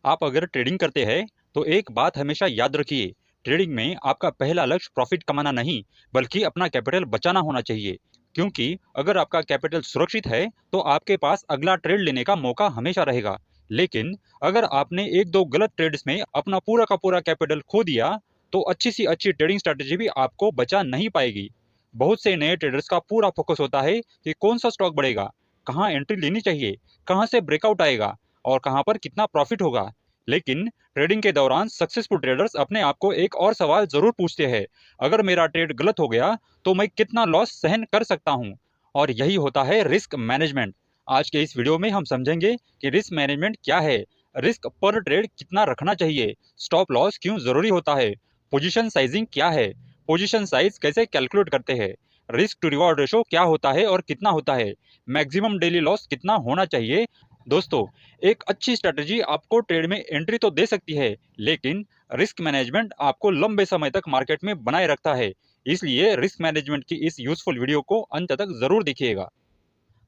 आप अगर ट्रेडिंग करते हैं तो एक बात हमेशा याद रखिए। ट्रेडिंग में आपका पहला लक्ष्य प्रॉफिट कमाना नहीं, बल्कि अपना कैपिटल बचाना होना चाहिए। क्योंकि अगर आपका कैपिटल सुरक्षित है तो आपके पास अगला ट्रेड लेने का मौका हमेशा रहेगा। लेकिन अगर आपने एक दो गलत ट्रेड्स में अपना पूरा का पूरा कैपिटल खो दिया तो अच्छी सी अच्छी ट्रेडिंग स्ट्रैटेजी भी आपको बचा नहीं पाएगी। बहुत से नए ट्रेडर्स का पूरा फोकस होता है कि कौन सा स्टॉक बढ़ेगा, कहाँ एंट्री लेनी चाहिए, कहाँ से ब्रेकआउट आएगा और कहाँ पर कितना प्रॉफिट होगा। लेकिन ट्रेडिंग के दौरान सक्सेसफुल ट्रेडर्स अपने आप को एक और सवाल जरूर पूछते हैं, अगर मेरा ट्रेड गलत हो गया तो मैं कितना लॉस सहन कर सकता हूं। और यही होता है रिस्क मैनेजमेंट। आज के इस वीडियो में हम समझेंगे कि रिस्क मैनेजमेंट क्या है, रिस्क पर ट्रेड कितना रखना चाहिए, स्टॉप लॉस क्यों जरूरी होता है, पोजीशन साइजिंग क्या है, पोजीशन साइज कैसे कैलकुलेट करते हैं, रिस्क टू रिवॉर्ड रेशो क्या होता है और कितना होता है, मैक्सिमम डेली लॉस कितना होना चाहिए। दोस्तों, एक अच्छी स्ट्रेटजी आपको ट्रेड में एंट्री तो दे सकती है, लेकिन रिस्क मैनेजमेंट आपको लंबे समय तक मार्केट में बनाए रखता है। इसलिए रिस्क मैनेजमेंट की इस यूजफुल वीडियो को अंत तक जरूर देखिएगा।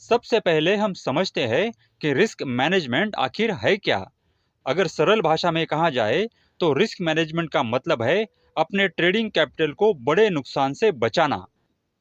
सबसे पहले हम समझते हैं कि रिस्क मैनेजमेंट आखिर है क्या। अगर सरल भाषा में कहा जाए तो रिस्क मैनेजमेंट का मतलब है अपने ट्रेडिंग कैपिटल को बड़े नुकसान से बचाना।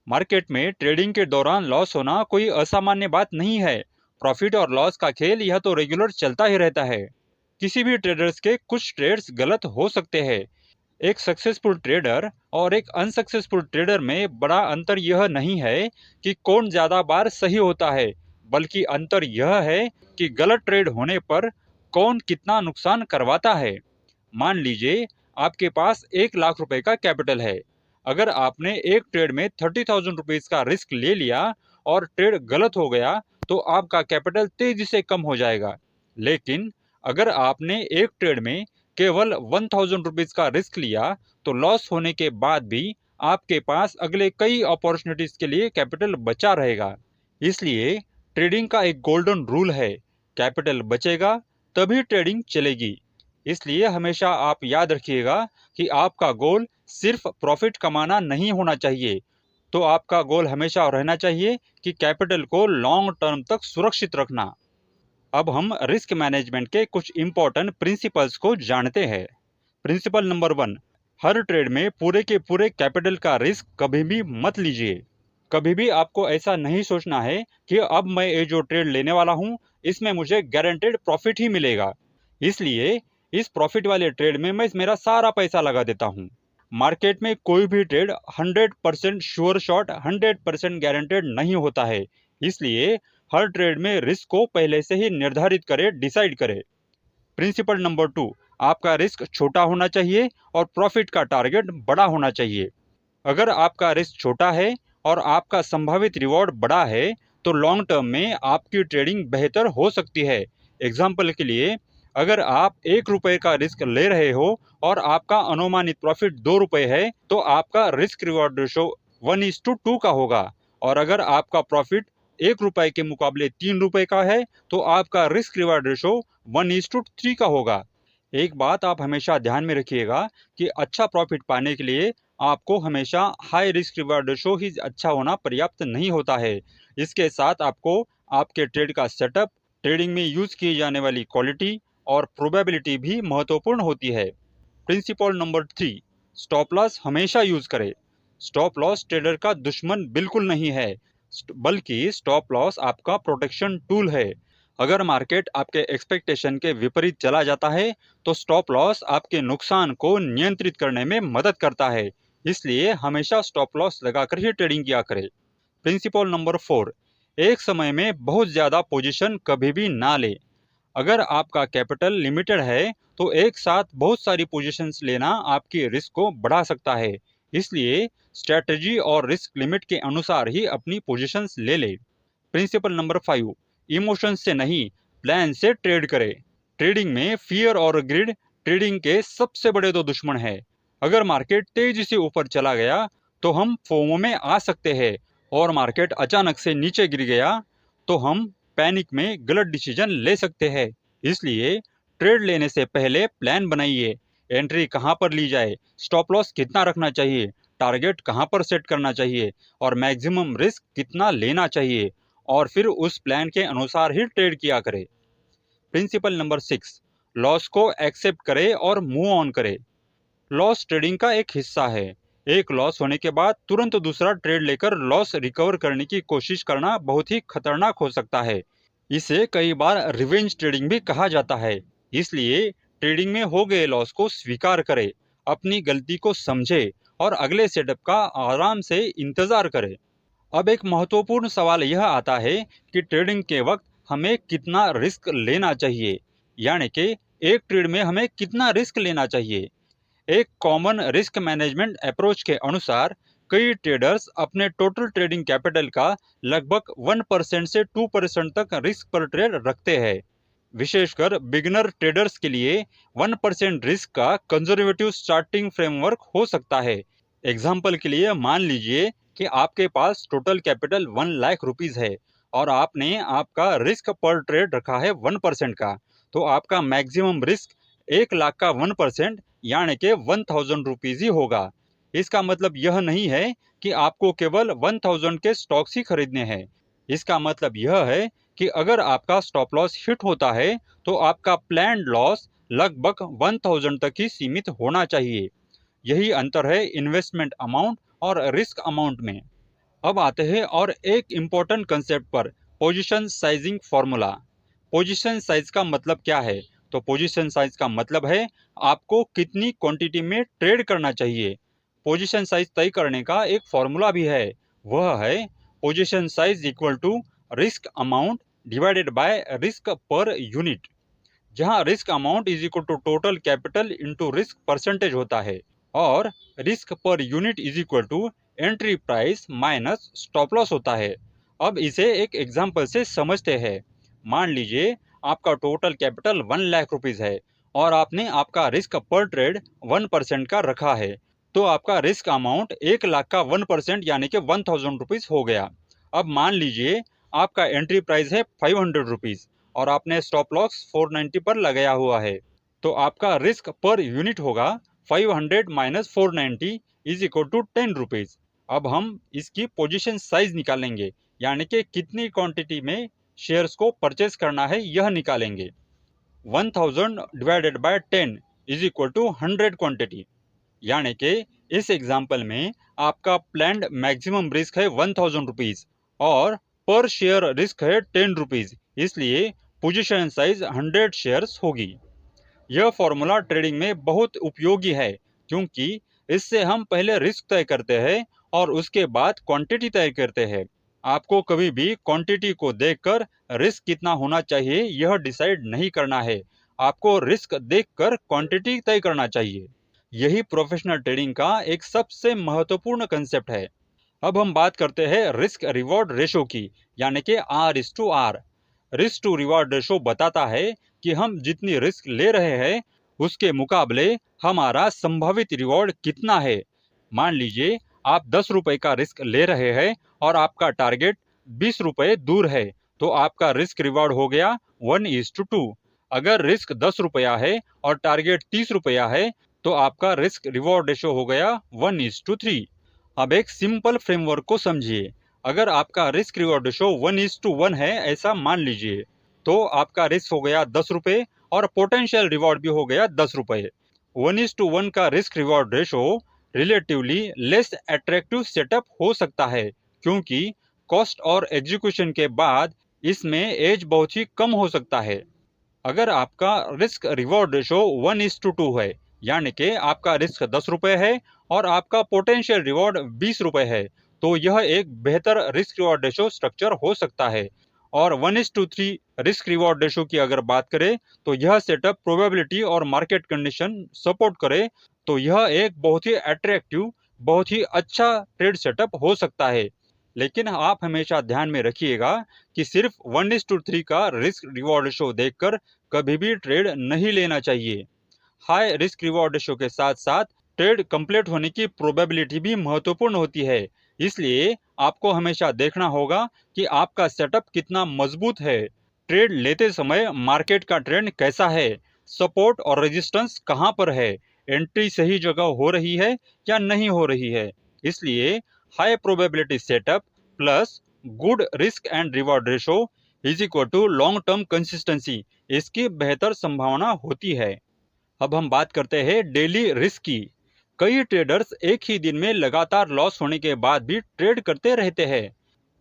मार्केट में ट्रेडिंग के दौरान लॉस होना कोई असामान्य बात नहीं है। प्रॉफिट और लॉस का खेल यह तो रेगुलर चलता ही रहता है। किसी भी ट्रेडर्स के कुछ ट्रेड्स गलत हो सकते हैं। एक सक्सेसफुल ट्रेडर और एक अनसक्सेसफुल ट्रेडर में बड़ा अंतर यह नहीं है कि कौन ज्यादा बार सही होता है, बल्कि अंतर यह है कि गलत ट्रेड होने पर कौन कितना नुकसान करवाता है। मान लीजिए आपके पास 1 लाख रुपए का कैपिटल है। अगर आपने एक ट्रेड में 30,000 रुपीज का रिस्क ले लिया और ट्रेड गलत हो गया तो आपका कैपिटल तेजी से कम हो जाएगा। लेकिन अगर आपने एक ट्रेड में केवल 1,000 रुपीज का रिस्क लिया तो लॉस होने के बाद भी आपके पास अगले कई अपॉर्चुनिटीज के लिए कैपिटल बचा रहेगा। इसलिए ट्रेडिंग का एक गोल्डन रूल है, कैपिटल बचेगा तभी ट्रेडिंग चलेगी। इसलिए हमेशा आप याद रखिएगा कि आपका गोल सिर्फ प्रॉफिट कमाना नहीं होना चाहिए। तो आपका गोल हमेशा रहना चाहिए कि कैपिटल को लॉन्ग टर्म तक सुरक्षित रखना। अब हम रिस्क मैनेजमेंट के कुछ इंपॉर्टेंट प्रिंसिपल्स को जानते हैं। प्रिंसिपल नंबर 1, हर ट्रेड में पूरे के पूरे कैपिटल का रिस्क कभी भी मत लीजिए। कभी भी आपको ऐसा नहीं सोचना है कि अब मैं ये जो ट्रेड लेने वाला हूँ इसमें मुझे गारंटेड प्रॉफिट ही मिलेगा, इसलिए इस प्रॉफिट वाले ट्रेड में मैं मेरा सारा पैसा लगा देता हूँ। मार्केट में कोई भी ट्रेड 100% श्योर शॉट 100% गारंटेड नहीं होता है। इसलिए हर ट्रेड में रिस्क को पहले से ही निर्धारित करें, डिसाइड करें। प्रिंसिपल नंबर 2, आपका रिस्क छोटा होना चाहिए और प्रॉफिट का टारगेट बड़ा होना चाहिए। अगर आपका रिस्क छोटा है और आपका संभावित रिवॉर्ड बड़ा है तो लॉन्ग टर्म में आपकी ट्रेडिंग बेहतर हो सकती है। एग्जाम्पल के लिए, अगर आप 1 रुपए का रिस्क ले रहे हो और आपका अनुमानित प्रॉफिट 2 रुपए है तो आपका रिस्क रिवॉर्ड रेशो 1:2 का होगा। और अगर आपका प्रॉफिट 1 रुपए के मुकाबले 3 रुपए का है तो आपका रिस्क रिवॉर्ड रेशो 1:3 का होगा। एक बात आप हमेशा ध्यान में रखिएगा कि अच्छा प्रॉफिट पाने के लिए आपको हमेशा हाई रिस्क रिवॉर्ड रेशो ही अच्छा होना पर्याप्त नहीं होता है। इसके साथ आपको आपके ट्रेड का सेटअप, ट्रेडिंग में यूज की जाने वाली क्वालिटी और प्रोबेबिलिटी भी महत्वपूर्ण होती है। प्रिंसिपल नंबर 3, स्टॉप लॉस हमेशा यूज करें। स्टॉप लॉस ट्रेडर का दुश्मन बिल्कुल नहीं है, बल्कि स्टॉप लॉस आपका प्रोटेक्शन टूल है। अगर मार्केट आपके एक्सपेक्टेशन के विपरीत चला जाता है तो स्टॉप लॉस आपके नुकसान को नियंत्रित करने में मदद करता है। इसलिए हमेशा स्टॉप लॉस लगाकर ही ट्रेडिंग किया करें। प्रिंसिपल नंबर 4, एक समय में बहुत ज़्यादा पोजीशन कभी भी ना ले। अगर आपका कैपिटल लिमिटेड है तो एक साथ बहुत सारी पोजीशंस लेना आपकी रिस्क को बढ़ा सकता है। इसलिए स्ट्रेटजी और रिस्क लिमिट के अनुसार ही अपनी पोजीशंस ले ले। प्रिंसिपल नंबर 5, इमोशंस से नहीं, प्लान से ट्रेड करें। ट्रेडिंग में फियर और ग्रिड ट्रेडिंग के सबसे बड़े दो दुश्मन हैं। अगर मार्केट तेजी से ऊपर चला गया तो हम फोमो में आ सकते हैं, और मार्केट अचानक से नीचे गिर गया तो हम पैनिक में गलत डिसीजन ले सकते हैं। इसलिए ट्रेड लेने से पहले प्लान बनाइए। एंट्री कहां पर ली जाए, स्टॉप लॉस कितना रखना चाहिए, टारगेट कहां पर सेट करना चाहिए और मैक्सिमम रिस्क कितना लेना चाहिए, और फिर उस प्लान के अनुसार ही ट्रेड किया करें। प्रिंसिपल नंबर 6, लॉस को एक्सेप्ट करे और मूव ऑन करे। लॉस ट्रेडिंग का एक हिस्सा है। एक लॉस होने के बाद तुरंत दूसरा ट्रेड लेकर लॉस रिकवर करने की कोशिश करना बहुत ही खतरनाक हो सकता है। इसे कई बार रिवेंज ट्रेडिंग भी कहा जाता है। इसलिए ट्रेडिंग में हो गए लॉस को स्वीकार करे, अपनी गलती को समझे और अगले सेटअप का आराम से इंतजार करे। अब एक महत्वपूर्ण सवाल यह आता है कि ट्रेडिंग के वक्त हमें कितना रिस्क लेना चाहिए, यानी कि एक ट्रेड में हमें कितना रिस्क लेना चाहिए। एक कॉमन रिस्क मैनेजमेंट अप्रोच के अनुसार कई ट्रेडर्स अपने टोटल ट्रेडिंग कैपिटल का लगभग 1% से 2% तक रिस्क पर ट्रेड रखते हैं। विशेषकर बिगिनर ट्रेडर्स के लिए 1% रिस्क का कंजर्वेटिव स्टार्टिंग फ्रेमवर्क हो सकता है। एग्जाम्पल के लिए मान लीजिए कि आपके पास टोटल कैपिटल 1 लाख रुपीज है और आपने आपका रिस्क पर ट्रेड रखा है 1% का, तो आपका मैक्सिमम रिस्क 1 लाख का 1% यानी कि 1000 रुपीज ही होगा। इसका मतलब यह नहीं है कि आपको केवल 1000 के स्टॉक्स ही खरीदने हैं। इसका मतलब यह है कि अगर आपका स्टॉप लॉस हिट होता है तो आपका प्लान्ड लॉस लगभग 1000 तक ही सीमित होना चाहिए। यही अंतर है इन्वेस्टमेंट अमाउंट और रिस्क अमाउंट में। अब आते हैं और एक इम्पोर्टेंट कंसेप्ट पर, position sizing formula. Position size का मतलब क्या है? तो पोजीशन साइज का मतलब है आपको कितनी क्वांटिटी में ट्रेड करना चाहिए। पोजीशन साइज तय करने का एक फॉर्मूला भी है, वह है position size equal to risk amount divided by risk per unit, जहां risk amount is equal to total capital into risk percentage होता है और risk per unit is equal to entry price minus stop loss होता है। अब इसे एक example से समझते हैं। मान लीजिए आपका टोटल कैपिटल 1 लाख रुपीज है और आपने आपका रिस्क पर ट्रेड 1% का रखा है, तो आपका रिस्क अमाउंट 1 लाख का 1% यानी कि 1000 रुपीज हो गया। अब मान लीजिए आपका एंट्री प्राइस है 500 रुपीज और आपने स्टॉप लॉस 490 पर लगाया हुआ है, तो आपका रिस्क पर यूनिट होगा 500 minus 490 is equal to 10 rupees. अब हम इसकी पोजीशन साइज निकालेंगे, यानी कि कितनी क्वांटिटी में शेयर्स को परचेस करना है यह निकालेंगे। 1000 divided by 10 is equal to 100 quantity, यानी कि इस एग्जाम्पल में आपका प्लान्ड मैक्सिमम रिस्क है 1000 रुपीज और पर शेयर रिस्क है 10 रुपीज, इसलिए पोजीशन साइज 100 शेयर्स होगी। यह फॉर्मूला ट्रेडिंग में बहुत उपयोगी है क्योंकि इससे हम पहले रिस्क तय करते हैं और उसके बाद क्वांटिटी तय करते हैं। आपको कभी भी क्वांटिटी को देखकर रिस्क कितना होना चाहिए यह डिसाइड नहीं करना है, आपको रिस्क देखकर क्वांटिटी तय करना चाहिए। यही प्रोफेशनल ट्रेडिंग का एक सबसे महत्वपूर्ण कंसेप्ट है। अब हम बात करते हैं रिस्क रिवॉर्ड रेशो की, यानी कि R/R। Risk to reward ratio बताता है कि हम जितनी रिस्क ले रहे हैं उसके मुकाबले हमारा संभावित रिवॉर्ड कितना है। मान लीजिए आप 10 रुपए का रिस्क ले रहे हैं और आपका टारगेट 20 रुपए दूर है, तो आपका रिस्क रिवॉर्ड हो गया 1:2। अगर रिस्क 10 रुपया है और टारगेट 30 रुपया है तो आपका रिस्क रिवॉर्ड रेशो हो गया 1:3। अब एक सिंपल फ्रेमवर्क को समझिए। अगर आपका रिस्क रिवॉर्ड रेशो 1:1 है ऐसा मान लीजिए, तो आपका रिस्क हो गया 10 रुपये और पोटेंशियल रिवॉर्ड भी हो गया 10 रुपये। 1:1 का risk reward ratio relatively less attractive setup हो सकता है क्योंकि कॉस्ट और एग्जीक्यूशन के बाद इसमें एज बहुत ही कम हो सकता है। अगर आपका रिस्क रिवॉर्ड रेशो 1:2 है, यानी कि आपका रिस्क 10 रुपये है और आपका पोटेंशियल रिवॉर्ड 20 रुपये है, तो यह एक बेहतर रिस्क रिवॉर्ड रेशो स्ट्रक्चर हो सकता है। और 1:3 रिस्क रिवॉर्ड रेशो की अगर बात करें तो यह सेटअप प्रोबेबिलिटी और मार्केट कंडीशन सपोर्ट करे तो यह एक बहुत ही अट्रैक्टिव, बहुत ही अच्छा ट्रेड सेटअप हो सकता है। लेकिन आप हमेशा ध्यान में रखिएगा कि सिर्फ 1:3 का रिस्क रिवॉर्ड रेशो देखकर कभी भी ट्रेड नहीं लेना चाहिए। हाई रिस्क रिवॉर्ड रेशो के साथ साथ ट्रेड कंप्लीट होने की प्रोबेबिलिटी भी महत्वपूर्ण होती है। इसलिए आपको हमेशा देखना होगा कि आपका सेटअप कितना मजबूत है। ट्रेड लेते समय मार्केट का ट्रेंड कैसा है, सपोर्ट और रेजिस्टेंस कहां पर है, एंट्री सही जगह हो रही है या नहीं हो रही है। इसलिए high probability setup plus good risk and reward ratio is equal to long term consistency, इसकी बेहतर संभावना होती है। अब हम बात करते हैं डेली रिस्क की। कई ट्रेडर्स एक ही दिन में लगातार लॉस होने के बाद भी ट्रेड करते रहते हैं।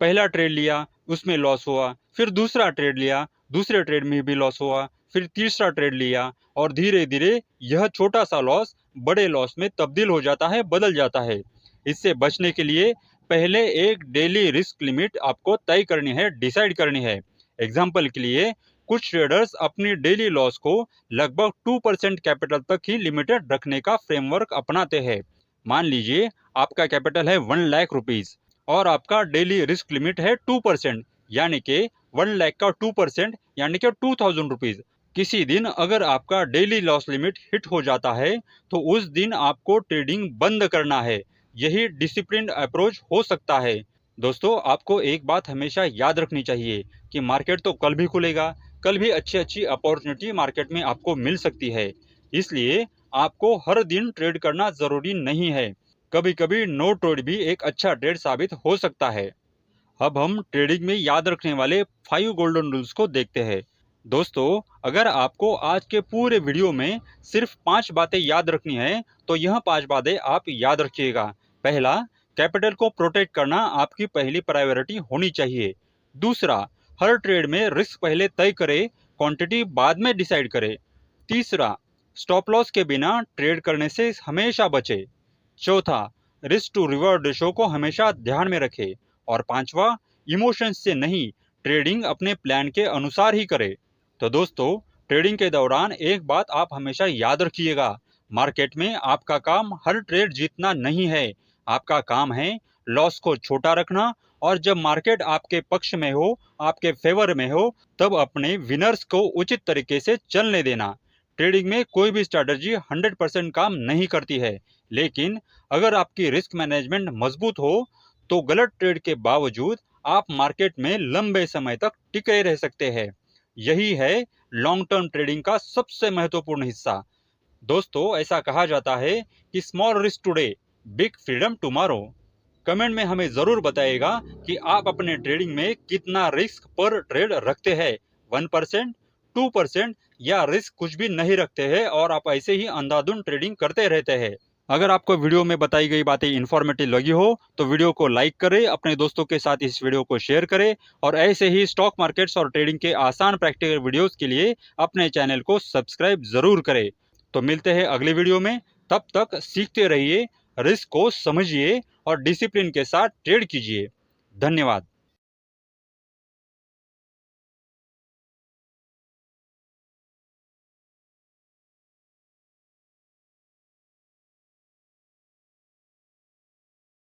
पहला ट्रेड लिया, उसमें लॉस हुआ, फिर दूसरा ट्रेड लिया, दूसरे ट्रेड में भी लॉस हुआ, फिर तीसरा ट्रेड लिया और धीरे धीरे यह छोटा सा लॉस बड़े लॉस में तब्दील हो जाता है, बदल जाता है। इससे बचने के लिए पहले एक डेली रिस्क लिमिट आपको तय करनी है, डिसाइड करनी है। एग्जाम्पल के लिए कुछ ट्रेडर्स अपनी डेली लॉस को लगभग 2% कैपिटल तक ही लिमिटेड रखने का फ्रेमवर्क अपनाते हैं। मान लीजिए आपका कैपिटल है 1 लाख रुपीज और आपका डेली रिस्क लिमिट है 2%, यानी कि 1 लाख का 2% यानी कि 2000 रुपीज। किसी दिन अगर आपका डेली लॉस लिमिट हिट हो जाता है तो उस दिन आपको ट्रेडिंग बंद करना है। यही डिसिप्लिन्ड अप्रोच हो सकता है। दोस्तों, आपको एक बात हमेशा याद रखनी चाहिए कि मार्केट तो कल भी खुलेगा, कल भी अच्छी अच्छी अपॉर्चुनिटी मार्केट में आपको मिल सकती है। इसलिए आपको हर दिन ट्रेड करना जरूरी नहीं है। कभी कभी नो ट्रेड भी एक अच्छा ट्रेड साबित हो सकता है। अब हम ट्रेडिंग में याद रखने वाले 5 गोल्डन रूल्स को देखते हैं। दोस्तों, अगर आपको आज के पूरे वीडियो में सिर्फ 5 बातें याद रखनी है तो यह 5 बातें आप याद रखिएगा। पहला, कैपिटल को प्रोटेक्ट करना आपकी पहली प्रायोरिटी होनी चाहिए। दूसरा, हर ट्रेड में रिस्क पहले तय करें, क्वांटिटी बाद में डिसाइड करें। तीसरा, स्टॉप लॉस के बिना ट्रेड करने से हमेशा बचे। चौथा, रिस्क टू रिवॉर्ड रेशो को हमेशा ध्यान में रखें। और पांचवा, इमोशंस से नहीं, ट्रेडिंग अपने प्लान के अनुसार ही करें। तो दोस्तों, ट्रेडिंग के दौरान एक बात आप हमेशा याद रखिएगा, मार्केट में आपका काम हर ट्रेड जीतना नहीं है। आपका काम है लॉस को छोटा रखना, और जब मार्केट आपके पक्ष में हो, आपके फेवर में हो, तब अपने विनर्स को उचित तरीके से चलने देना। ट्रेडिंग में कोई भी स्ट्रैटेजी 100% काम नहीं करती है, लेकिन अगर आपकी रिस्क मैनेजमेंट मजबूत हो तो गलत ट्रेड के बावजूद आप मार्केट में लंबे समय तक टिके रह सकते हैं। यही है लॉन्ग टर्म ट्रेडिंग का सबसे महत्वपूर्ण हिस्सा। दोस्तों, ऐसा कहा जाता है कि small risk today, big freedom tomorrow. Comment में हमें जरूर बताइएगा कि आप अपने ट्रेडिंग में कितना रिस्क पर ट्रेड रखते हैं, 1%, 2% या रिस्क कुछ भी नहीं रखते हैं और आप ऐसे ही अंधाधुंध ट्रेडिंग करते रहते हैं। अगर आपको वीडियो में बताई गई बातें इन्फॉर्मेटिव लगी हो तो वीडियो को लाइक करें, अपने दोस्तों के साथ इस वीडियो को शेयर करें और ऐसे ही स्टॉक मार्केट्स और ट्रेडिंग के आसान प्रैक्टिकल वीडियोस के लिए अपने चैनल को सब्सक्राइब जरूर करें। तो मिलते हैं अगले वीडियो में। तब तक सीखते रहिए, रिस्क को समझिए और डिसिप्लिन के साथ ट्रेड कीजिए। धन्यवाद।